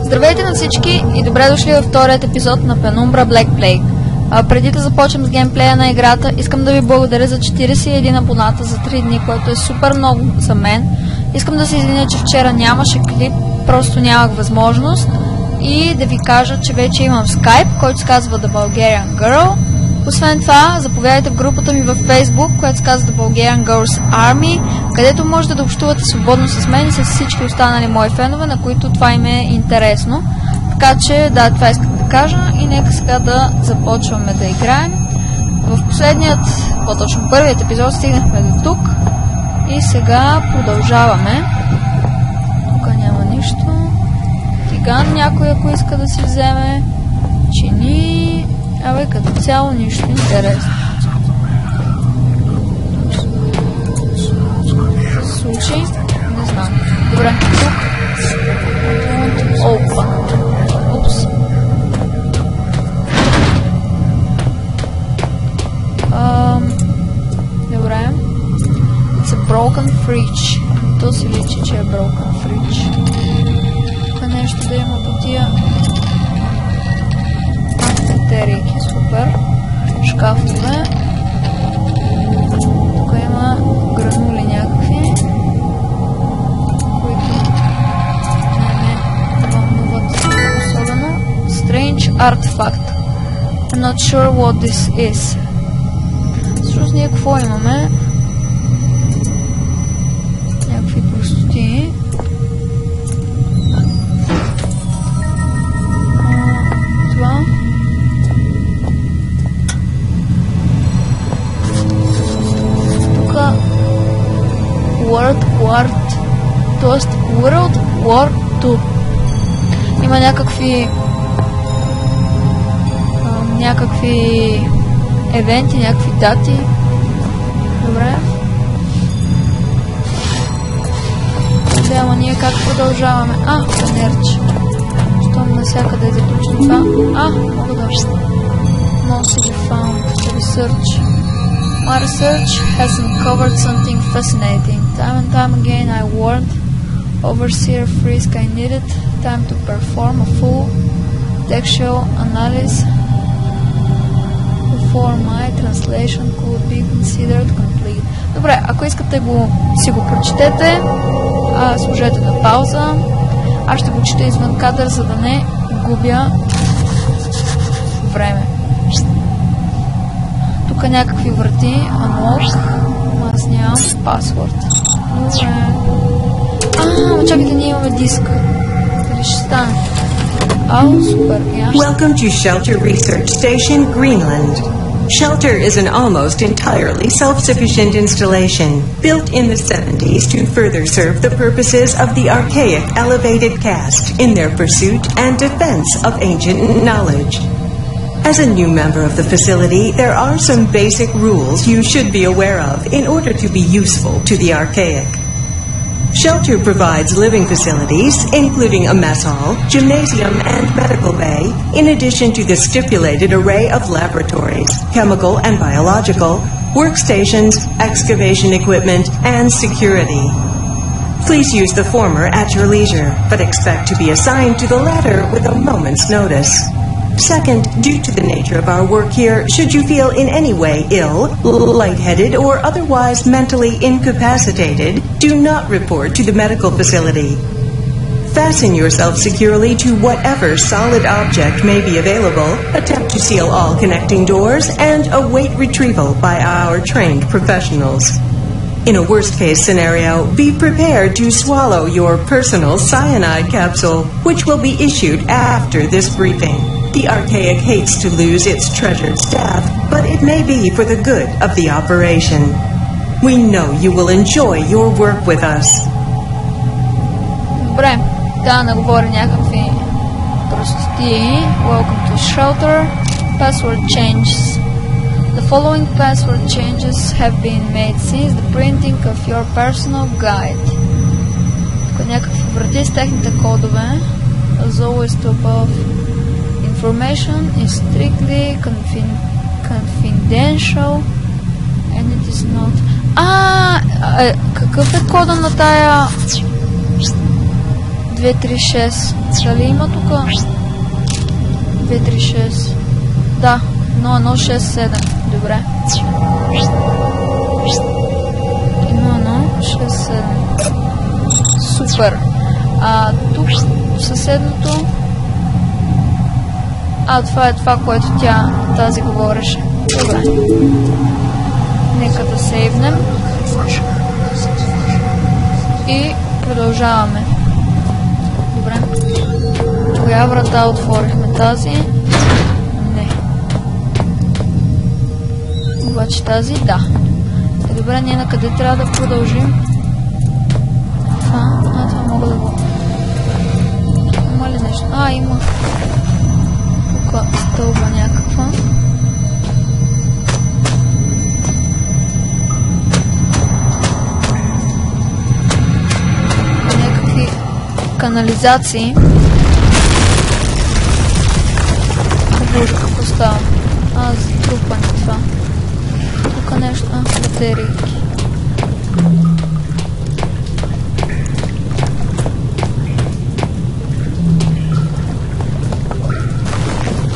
Здравейте на всички и добре дошли във вторият епизод на Penumbra Black Plague. Преди да започнем с геймплея на играта, искам да ви благодаря за 41 абоната за 3 дни, което е супер много за мен. Искам да се извиня, че вчера нямаше клип, просто нямах възможност. И да ви кажа, че вече имам Skype, който се казва The Bulgarian Girl. Освен това, заповядайте в групата ми във Facebook, която се казва The Bulgarian Girls Army, където можете да общувате свободно с мен и с всички останали мои фенове, на които това им е интересно. Така че, да, това исках да кажа и нека сега да започваме да играем. В последният, по-точно първият епизод стигнахме до тук и сега продължаваме. Тук няма нищо. Тиган някой, ако иска да си вземе. Чини. Абе, като цяло нищо интересно. Случай? Не знам. Добре, тук. Опа. Упс. Добре. It's a broken fridge. То си личи, че е broken fridge. Тук нещо да има по тия батерийки, супер. Шкафове. Тук има гранули някакви, които не ме вълнуват особено. Strange artifact. I'm not sure what this is. Всъщност ние какво имаме? Някакви простоти. Това. World War, т.е. World War 2. Има някакви евенти, някакви дати. Добре. Да, ама ние как продължаваме? Панерч. Щом навсякъде е заключено това. Мога да Most of the found research. My research has uncovered something fascinating. Time and time again I warned Overseer Frisk I needed time to perform a full textual analysis before my translation could be considered complete. Добре, ако искате си го прочетете, сложете на пауза. Аз ще го чета извън кадър, за да не губя време. Тук някакви врати, unlock, аз нямам пасворд. Добре. Чакайте, ние имаме диск. Дали ще стане? Супер. Welcome to Shelter Research Station, Greenland. Shelter is an almost entirely self-sufficient installation, built in the 70s to further serve the purposes of the archaic elevated caste in their pursuit and defense of ancient knowledge. As a new member of the facility, there are some basic rules you should be aware of in order to be useful to the archaic. Shelter provides living facilities, including a mess hall, gymnasium, and medical bay, in addition to the stipulated array of laboratories, chemical and biological, workstations, excavation equipment, and security. Please use the former at your leisure, but expect to be assigned to the latter with a moment's notice. Second, due to the nature of our work here, should you feel in any way ill, lightheaded, or otherwise mentally incapacitated, do not report to the medical facility. Fasten yourself securely to whatever solid object may be available, attempt to seal all connecting doors, and await retrieval by our trained professionals. In a worst-case scenario, be prepared to swallow your personal cyanide capsule, which will be issued after this briefing. The Archaic hates to lose its treasured staff, but it may be for the good of the operation. We know you will enjoy your work with us. Добре, да наговори някакви простоти. Welcome to Shelter. Password changes. The following password changes have been made since the printing of your personal guide. Тук някакви врати с техните кодове. As always to above. Information is strictly confidential and it is not... Какъв е кода на тая 236. Дали има тук? 236. Да, 0167. Добре. 0167. Супер. Тук съседното... това е това, което тази говореше. Добре. Нека да сейвнем. И продължаваме. Добре. Коя врата отворихме? Тази? Не. Обаче тази? Да. Добре, ние на къде трябва да продължим? Това мога да го... Има ли нещо? Има. Тук стълба някаква. Някакви канализации. Боже, какво става? Затрупане това. Тук нещо. Батерийки.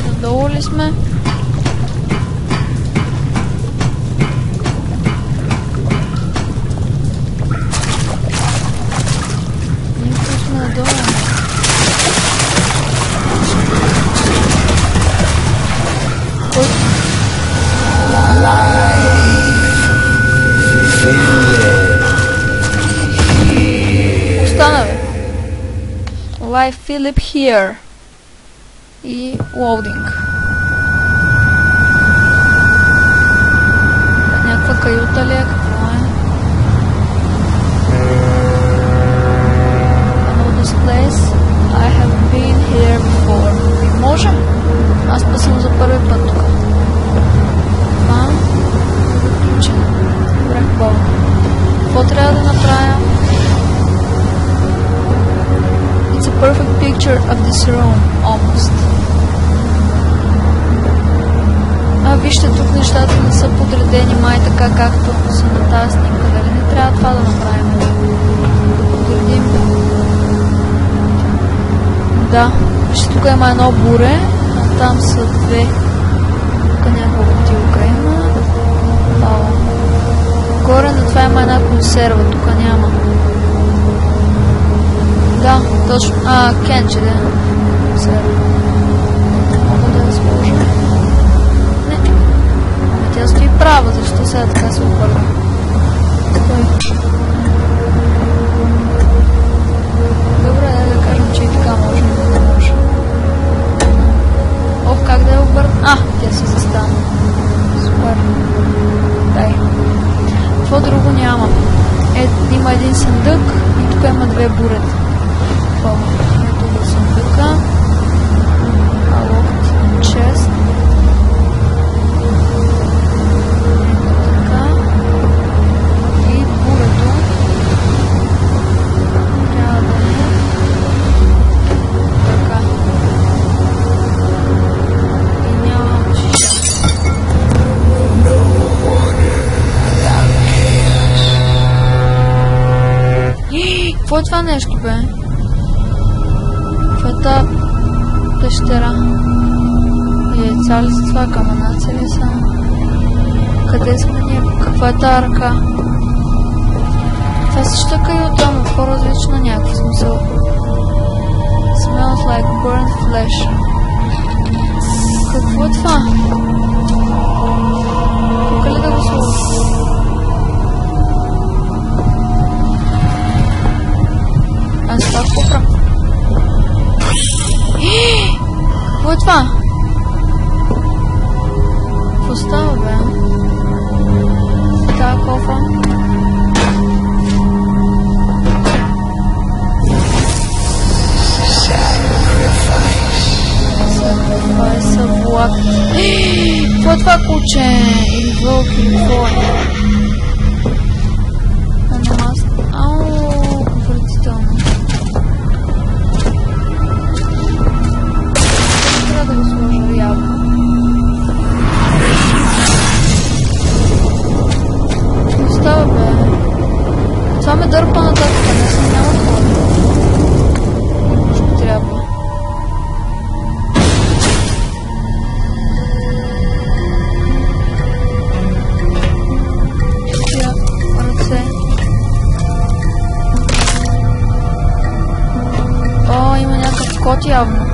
Надолу ли сме? Никой сме надолу. Остана бе. Live Philip here. И лоудинг. Някаква каюта ли е? Какво е? I know this place. I have been here before. Може? Аз па съм за първи път тук. Това е включено. Добре, хубаво. Какво трябва да направя? It's a perfect picture of this room, almost. Вижте, тук нещата не са подредени май така, както са на тази снимка. Дали не трябва това да направим? Да подредим. Да, вижте, тук има едно буре, а там са две. Тук някаква бутилка има. Горе на това има една консерва, тук няма. Да, точно. Кенче, да. Консерва. Мога да я сложа. Не. Тя стои права, защо сега така се обърна? Стой. Добре, да кажем, че и така може, но не може. Как да я обърна? Тя се застана. Супер. Дай. Какво друго няма? Има един съндък и тук има две бурета. Ето го съндъка. Locked chest. Така. И бурето. Трябва да е така. И няма шиша. Какво е това нещо, бе? Каква пещера? Яйца ли са това? Каменаци ли са? Къде сме ние? Каква е тази ръка? Това също така и отдолу, по-различна някаква смисъл. Smells like burnt flesh. Какво е това? Тук ли да го сложа? Аз това купра. Какво е това? Какво става, бе? Тая кофа. Sacrifice of what? Какво е това, куче? Или вълк, или какво е? Отвратително. Трябва да го сложа явно. Какво става, бе? Това ме дърпа нататък, не съм няма хора. код явно.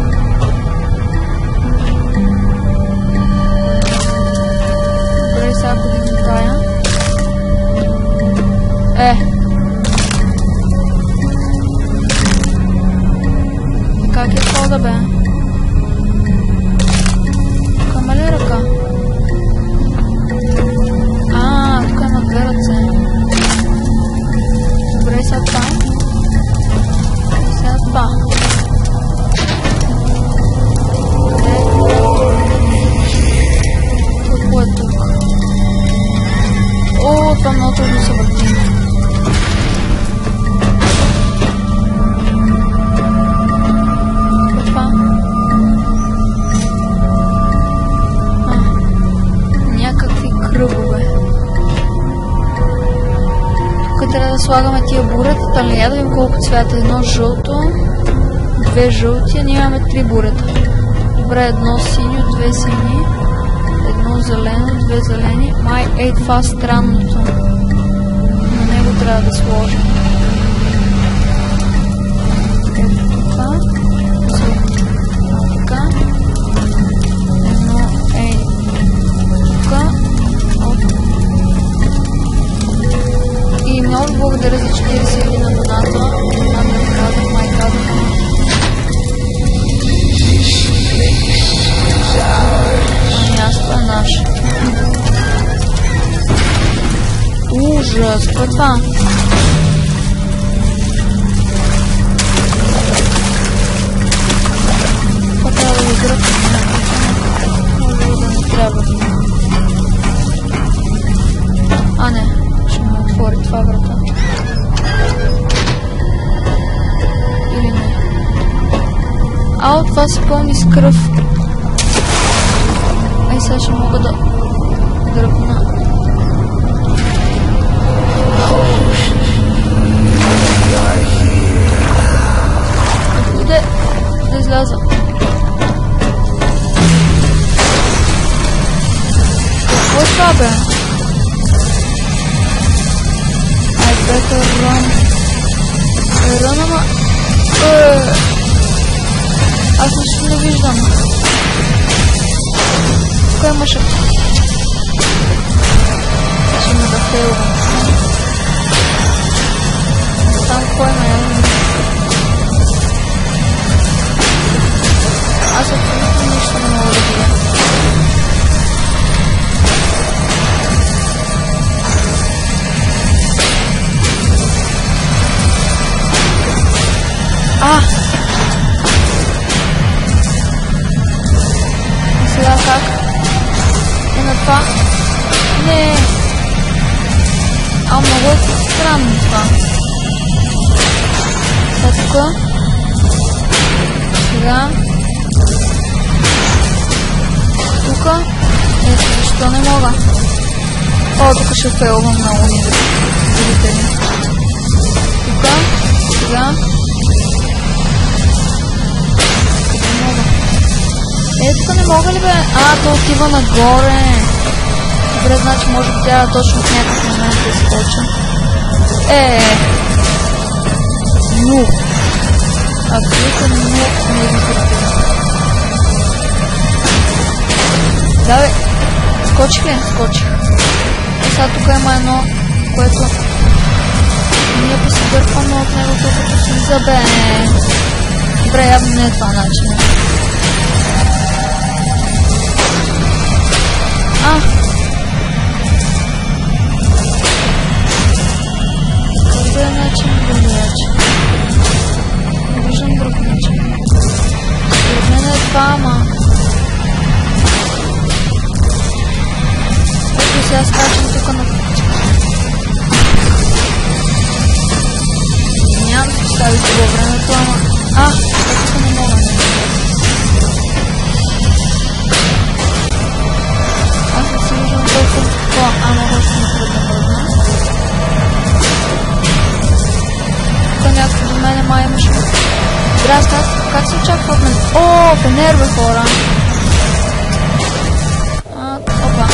Добре, сега ако дигна тая. Как е кода, бе? Тук ли ръка? Тук има две ръце. Добре, сега това. Сега това. Какво е тук? Това много трудно се върти. Това? Някакви кръгове. Тук трябва да слагаме тия бурета, ли? Я да видим колко цвята. Едно жълто, две жълти, а ние имаме три бурета. Добре, едно синьо, две сини, едно зелено, две зелени. Май, това странното. На него трябва да сложим. Така. Така. Едно, тука. И много благодаря за 41 абоната. Май казах. Място е наше. Ужас, какво е това? Това трябва да го дръпим. Може и да не трябва. Не, ще му отвори това врата. Или не? От това се пълни с кръв. Сега ще мога да дръпна. Откъде да изляза? Какво е това, бе? Better run. Run, ама... Аз нищо не виждам. Тук имаше... Ще ме да фейлвам. Там кой ме е? Аз абсолютно нищо не мога да видя. Сега как? На това? Не. Много е странно това. Сега тук. Сега. Тук. Ето защо не мога. Тук ще фейлвам много зрители. Тук. Сега. Тук не мога ли, бе? То отива нагоре. Добре, значи може би трябва точно в някакъв момент да изкоча. Ну. Абсолютно не изкоча. Да, бе. Скочих ли? Скочих. Сега тук има едно, което... Ние па се дърпаме от него, като си забе. Добре, явно не е това начин. Какъв е начин да начин? Не виждам друг начин. Според мен е това, ама... Ето сега скачам тук на път. Нямам да поставите във времето, ама... Тук не мога. Аз не си виждам толкова това, много ще ми трудно мръдна. Тук някакво до мене май имаше... Здрасти, как се очаква от мен? Фенер, бе, хора! Опа.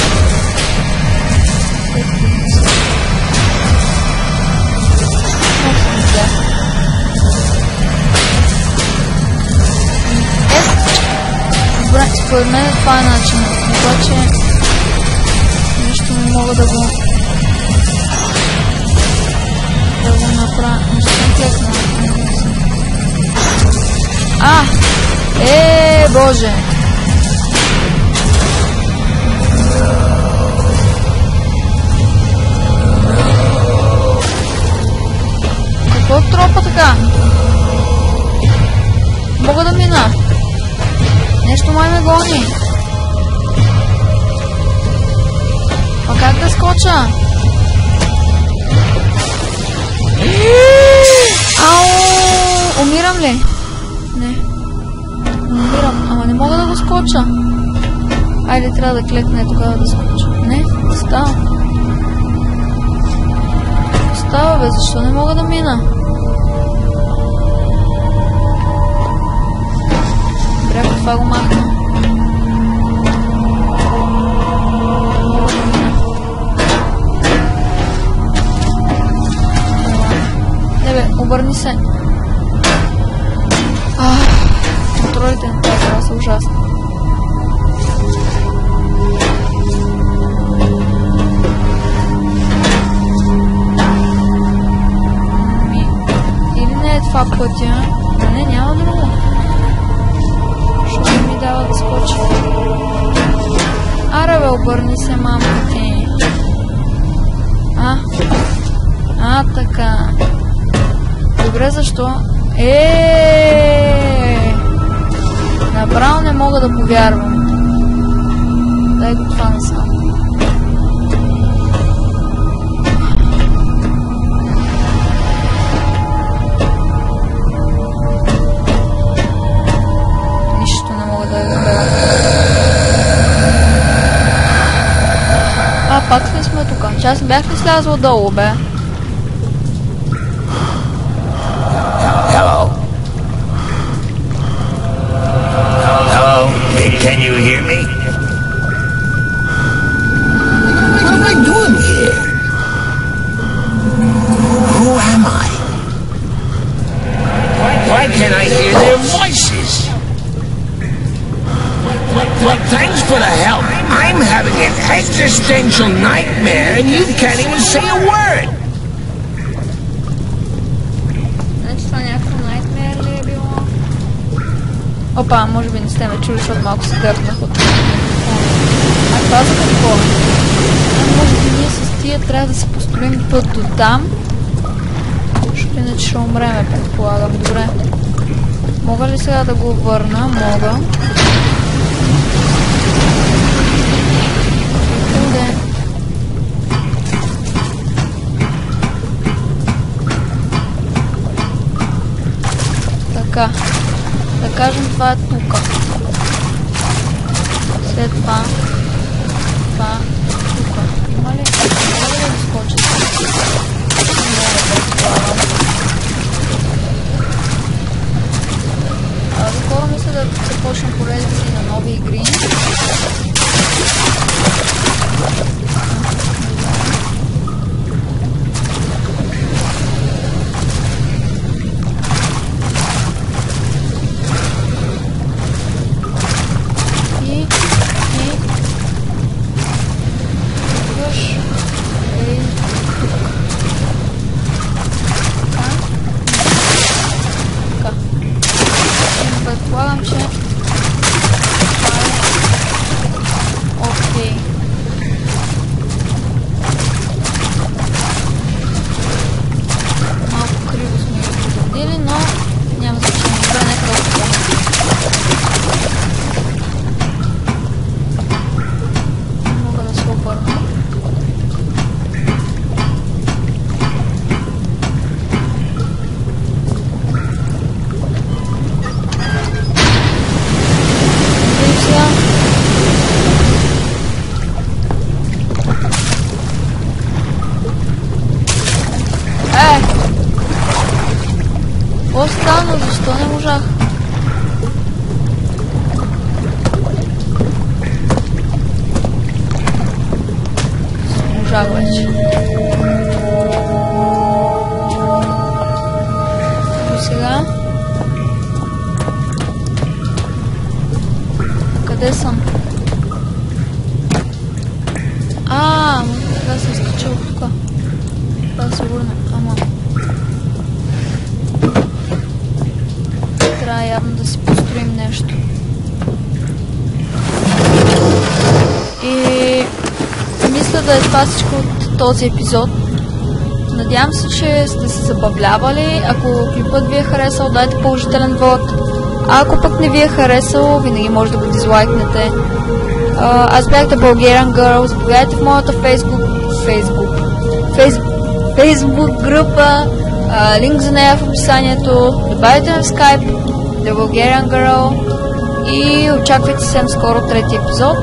Според мен това е начинът. Обаче нещо не мога да го направя. Не съм клекнала. Боже! Какво тропа така? Мога да мина. Нещо май ме гони. А как да скоча? Ау! Умирам ли? Не. Умирам. Ама не мога да го скоча. Айде, трябва да клекна и тогава да скоча. Не, става. Става, бе, защо не мога да мина? Добре, по това го махна. Не бе, обърни се. Контролите на тази игра са ужасни. Или не е това пътя? Не, няма друго. Що ми дава да скочи? Аре бе, обърни се, мамка ти. Така. Добре, защо? Направо не мога да повярвам. Дай го това насам. Нищо не мога да разбера. Пак ли сме тук? Че аз бях ли слязла долу, бе? Can you hear me? What am I doing here? Who am I? Why can't I hear their voices? Thanks for the help. I'm having an existential nightmare and you can't even say a word. Опа, може би не сте ме чули, защото малко се дърпнах от това. Това за какво? Може би ние с тия трябва да се построим път до там. Защото иначе ще умреме, предполагам. Добре. Мога ли сега да го върна? Мога. Къде? Така. Да кажем, това е тук. След това тук. Има ли да скоча? Скоро мисля да започнем поредици на нови игри. Предполагам, че това е окей. Къде съм? Сега съм скачал тук. Това да се върна. Ама... трябва явно да си построим нещо. И... мисля да е това всичко от този епизод. Надявам се, че сте се забавлявали. Ако клипът ви е харесал, дайте положителен вод. А ако пък не ви е харесал, винаги може да го дизлайкнете. Аз бях The Bulgarian Girl. Заповядайте в моята Facebook група. Линк за нея в описанието. Добавите ме в Skype The Bulgarian Girl. И очаквайте съвсем скоро трети епизод.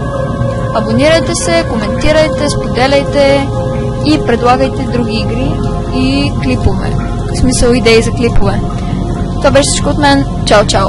Абонирайте се, коментирайте, споделяйте и предлагайте други игри и клипове. В смисъл идеи за клипове. Това беше всичко от мен. Чао, чао!